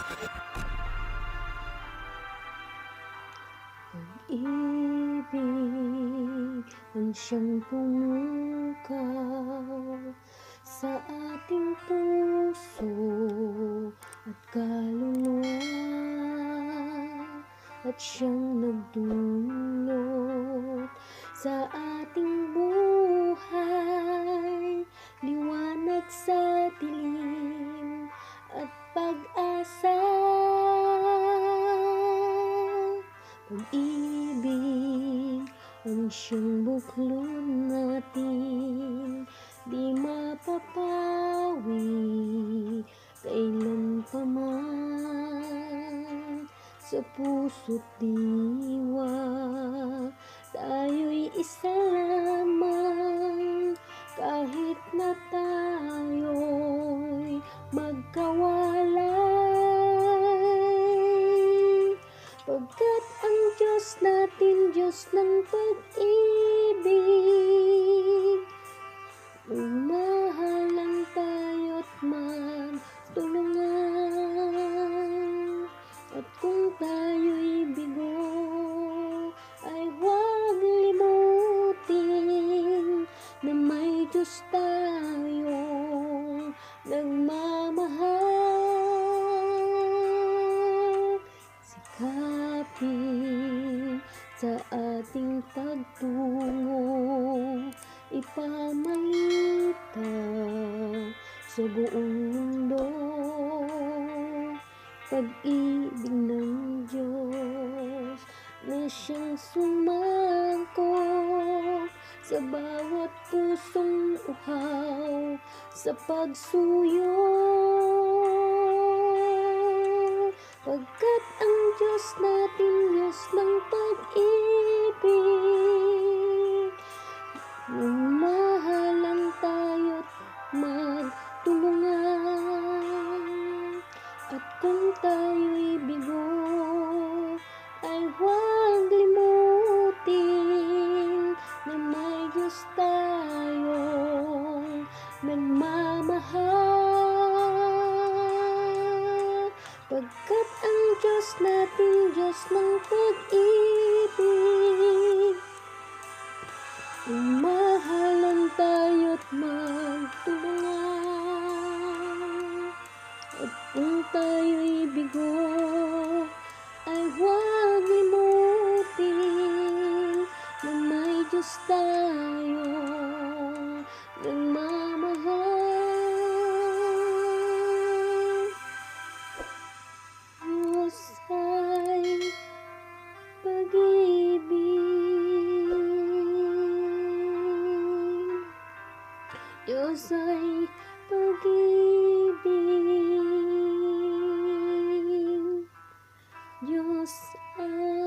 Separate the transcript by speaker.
Speaker 1: Pag-ibig ang siyang pumukaw sa ating puso at kaluluwa, at siyang nagdulot sa ating buhay, liwanag sa dilim at pag-asa. Pag-ibig ang siyang buklod natin, di mapapawi kailan pa man. Sa puso't diwa tayo'y isa lamang, kahit na tayo'y magkawalay. Pagkat ang Diyos natin, Diyos ng pag-ibig, magmahalan tayo't magtulungan. At kung tayo'y bigo, ay huwag limutin na may Diyos tayong nagmamahal. Sikapin sa ating pagtungo, ipamalita sa buong mundo, pag-ibig ng Diyos na siyang sumangkop sa bawat pusong uhaw sa pagsuyo. Pagkat ang Diyos natin, Diyos ng pag-ibig, magmahalan tayo't magtulungan. At kung tayo'y bigo, ay huwag limutin na may Diyos tayong nagmamahal. Pagkat ang Diyos natin, Diyos ng pag-ibig, magmahalan tayo't magtulungan. At kung tayo'y bigo, ay huwag limutin na may Diyos tayong nagmamahal. Diyos ay pag-ibig, Diyos ay pag-ibig, Diyos ay